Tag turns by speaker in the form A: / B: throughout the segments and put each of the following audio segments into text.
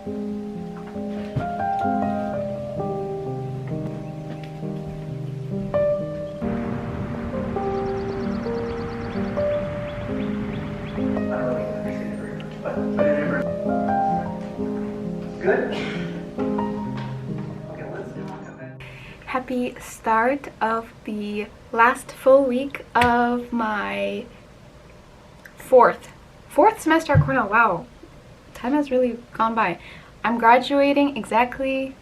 A: Good?
B: Happy start of the last full week of my fourth semester at Cornell. Wow, time has really gone by. I'm graduating exactly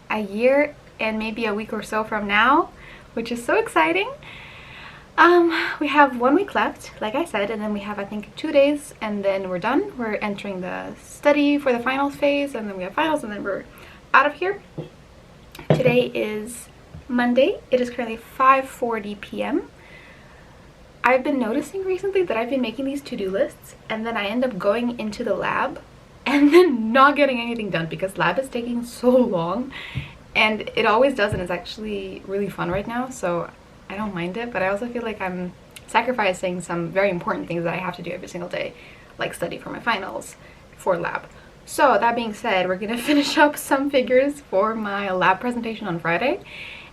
B: a year and maybe a week or so from now, which is so exciting. We have 1 week left, like I said, and then we have, I think, 2 days, and then we're done. We're entering the study for the finals phase, and then we have finals, and then we're out of here. Today is Monday. It is currently 5:40 p.m. I've been noticing recently that I've been making these to-do lists, and then I end up going into the lab and then not getting anything done because lab is taking so long, and it always does, and it's actually really fun right now, so I don't mind it. But I also feel like I'm sacrificing some very important things that I have to do every single day, like study for my finals for lab. So that being said, we're gonna finish up some figures for my lab presentation on Friday,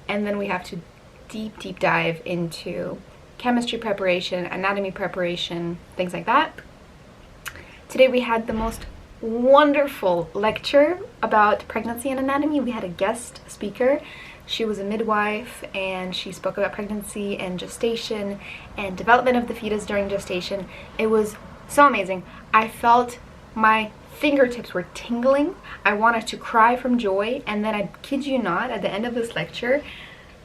B: and then we have to deep dive into chemistry preparation, anatomy preparation, things like that. Today we had the most wonderful lecture about pregnancy and anatomy. We had a guest speaker. She was a midwife, and she spoke about pregnancy and gestation and development of the fetus during gestation. It was so amazing. I felt my fingertips were tingling. I wanted to cry from joy, and then I kid you not, at the end of this lecture,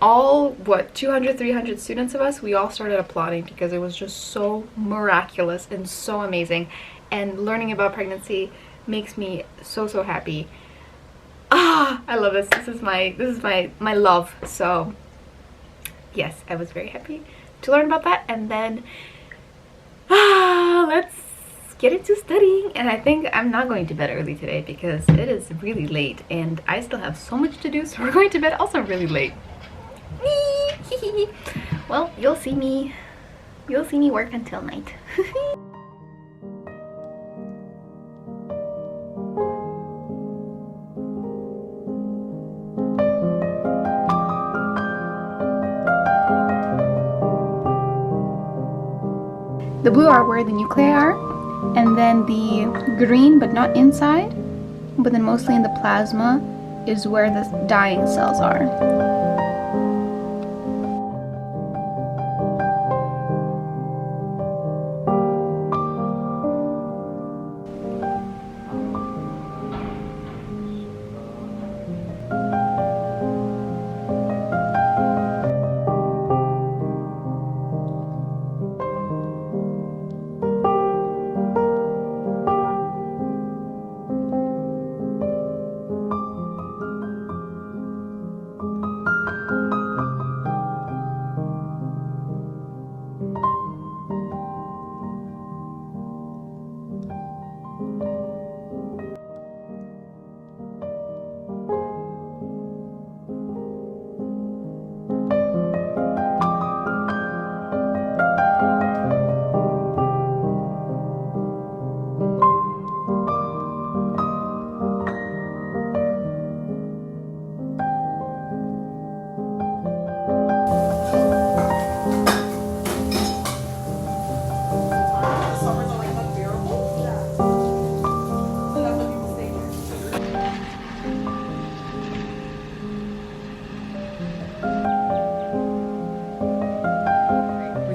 B: all 200, 300 students of us, we all started applauding because it was just so miraculous and so amazing. And learning about pregnancy makes me so happy. I love this. This is my love. So yes, I was very happy to learn about that. And then let's get into studying. And I think I'm not going to bed early today because it is really late and I still have so much to do, so we're going to bed also really late. Well, you'll see me work until night. The blue are where the nuclei are, and then the green, but not inside, but then mostly in the plasma, is where the dying cells are.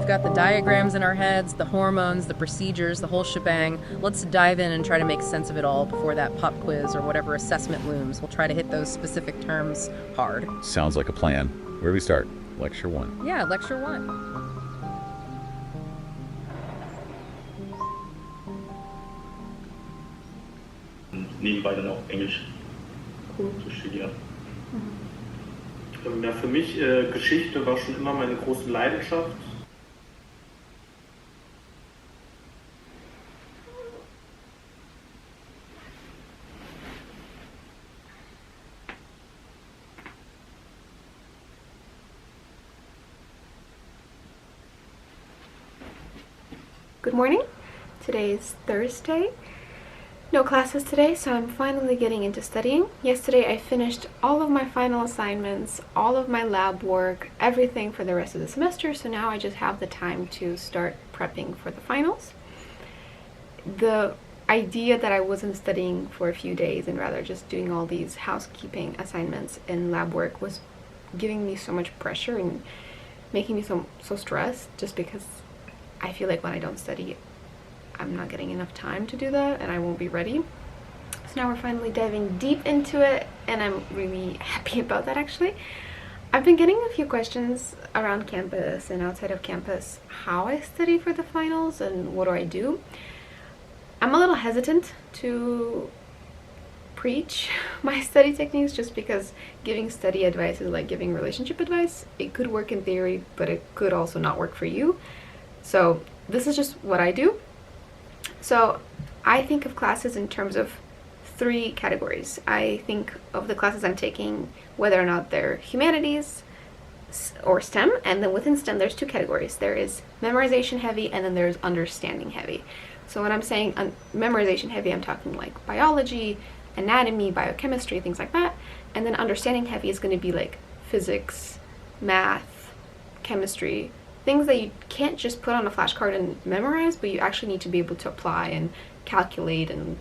C: Got the diagrams in our heads, the hormones, the procedures, the whole shebang. Let's dive in and try to make sense of it all before that pop quiz or whatever assessment looms. We'll try to hit those specific terms hard.
D: Sounds like a plan. Where do we start? Lecture 1.
C: Yeah, lecture 1.
E: Nebenbei dann auch Englisch zu studieren. Ja, für mich Geschichte war schon immer meine große Leidenschaft.
B: Good morning. Today is Thursday, no classes today, so I'm finally getting into studying. Yesterday I finished all of my final assignments, all of my lab work, everything for the rest of the semester, so now I just have the time to start prepping for the finals. The idea that I wasn't studying for a few days and rather just doing all these housekeeping assignments and lab work was giving me so much pressure and making me so stressed, just because I feel like when I don't study, I'm not getting enough time to do that and I won't be ready. So now we're finally diving deep into it, and I'm really happy about that actually. I've been getting a few questions around campus and outside of campus, how I study for the finals and what do I do. I'm a little hesitant to preach my study techniques just because giving study advice is like giving relationship advice. It could work in theory, but it could also not work for you. So this is just what I do. So I think of classes in terms of 3 categories. I think of the classes I'm taking, whether or not they're humanities or STEM, and then within STEM there's 2 categories. There is memorization heavy and then there's understanding heavy. So when I'm saying memorization heavy, I'm talking like biology, anatomy, biochemistry, things like that. And then understanding heavy is going to be like physics, math, chemistry, things that you can't just put on a flashcard and memorize, but you actually need to be able to apply and calculate and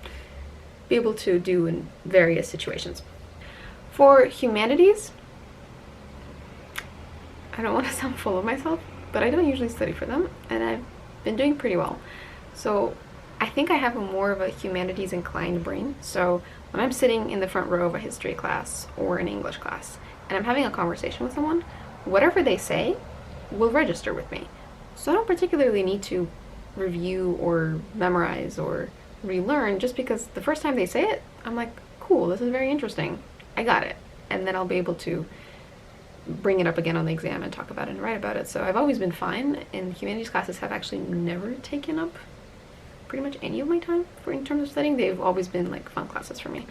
B: be able to do in various situations. For humanities, I don't want to sound full of myself, but I don't usually study for them, and I've been doing pretty well. So I think I have more of a humanities inclined brain. So when I'm sitting in the front row of a history class or an English class and I'm having a conversation with someone, whatever they say will register with me. So I don't particularly need to review or memorize or relearn, just because the first time they say it, I'm like, cool, this is very interesting, I got it. And then I'll be able to bring it up again on the exam and talk about it and write about it. So I've always been fine, and humanities classes have actually never taken up pretty much any of my time in terms of studying. They've always been like fun classes for me.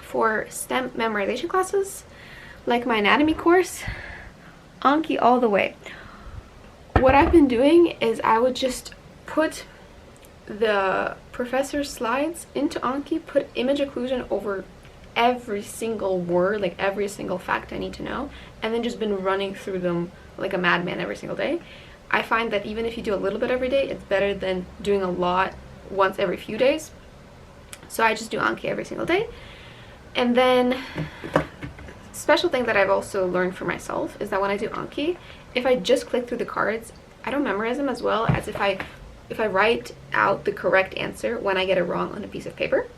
B: For STEM memorization classes, like my anatomy course, Anki all the way. What I've been doing is I would just put the professor's slides into Anki, put image occlusion over every single word, like every single fact I need to know, and then just been running through them like a madman every single day. I find that even if you do a little bit every day, it's better than doing a lot once every few days. So I just do Anki every single day. And then special thing that I've also learned for myself is that when I do Anki, if I just click through the cards, I don't memorize them as well as if I write out the correct answer when I get it wrong on a piece of paper.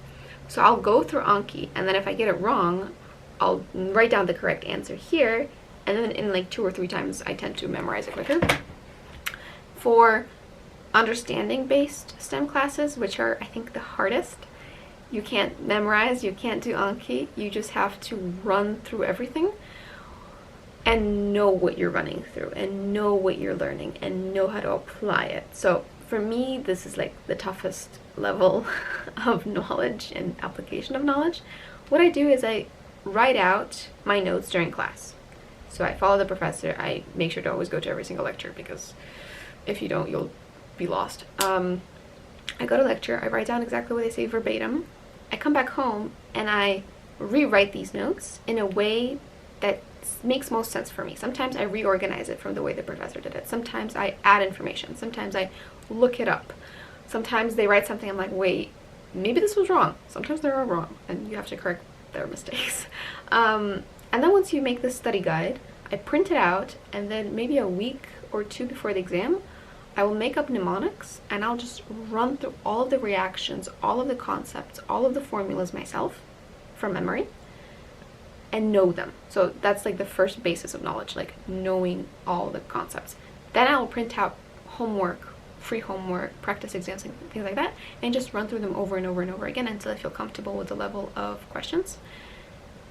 B: So I'll go through Anki, and then if I get it wrong, I'll write down the correct answer here, and then in like 2 or 3 times I tend to memorize it quicker. For understanding-based STEM classes, which are, I think, the hardest, you can't memorize, you can't do Anki, you just have to run through everything and know what you're running through and know what you're learning and know how to apply it. So for me, this is like the toughest level of knowledge and application of knowledge. What I do is I write out my notes during class. So I follow the professor. I make sure to always go to every single lecture, because if you don't, you'll be lost. I go to lecture, I write down exactly what they say verbatim. I come back home and I rewrite these notes in a way that makes most sense for me. Sometimes I reorganize it from the way the professor did it. Sometimes I add information. Sometimes I look it up. Sometimes they write something, I'm like, wait, maybe this was wrong. Sometimes they're all wrong, and you have to correct their mistakes. And then once you make this study guide, I print it out, and then maybe a week or 2 before the exam, I will make up mnemonics, and I'll just run through all of the reactions, all of the concepts, all of the formulas myself from memory, and know them. So that's like the first basis of knowledge, like knowing all the concepts. Then I'll print out homework, free homework, practice exams, and things like that, and just run through them over and over and over again until I feel comfortable with the level of questions.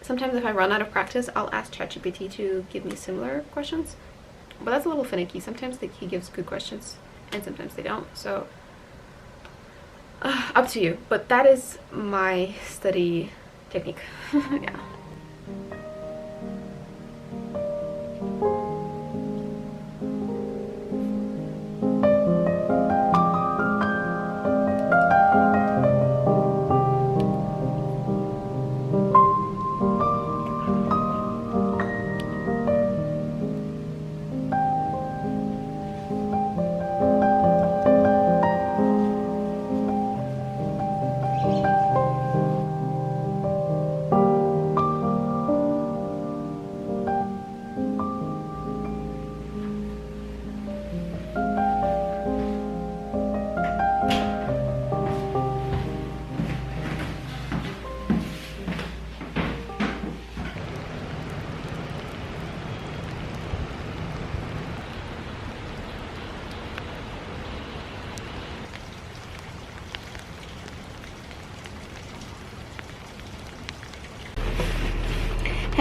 B: Sometimes if I run out of practice, I'll ask ChatGPT to give me similar questions. But that's a little finicky. Sometimes he gives good questions, and sometimes they don't. So, up to you. But that is my study technique. Yeah.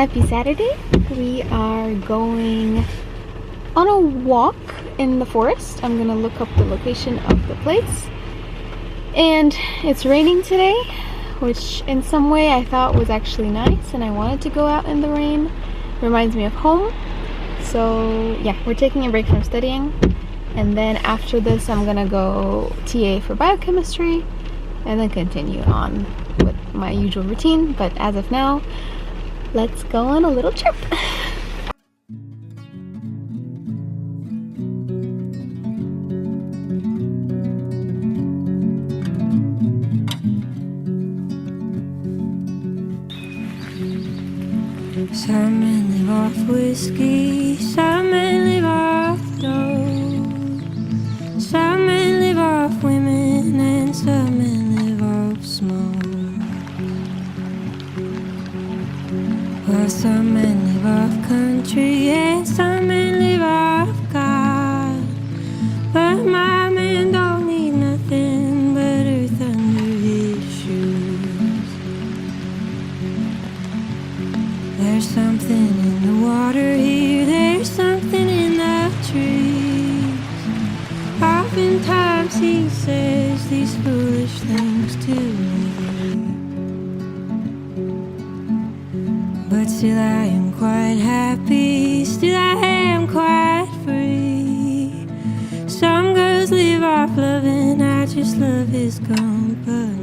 B: Happy Saturday. We are going on a walk in the forest. I'm gonna look up the location of the place. And it's raining today, which in some way I thought was actually nice, and I wanted to go out in the rain. Reminds me of home. So yeah, we're taking a break from studying, and then after this I'm gonna go TA for biochemistry and then continue on with my usual routine. But as of now, let's go on a little trip.
A: Some men live off whiskey, some men live off dough, some men live off women, and some men live off smoke. Well, some men live off country, and some men live off God. But my man don't need nothing but earth under his shoes. There's something in the water here, there's something in the trees. Oftentimes he says these foolish things to me, but still I am quite happy, still I am quite free. Some girls live off loving, I just love his company.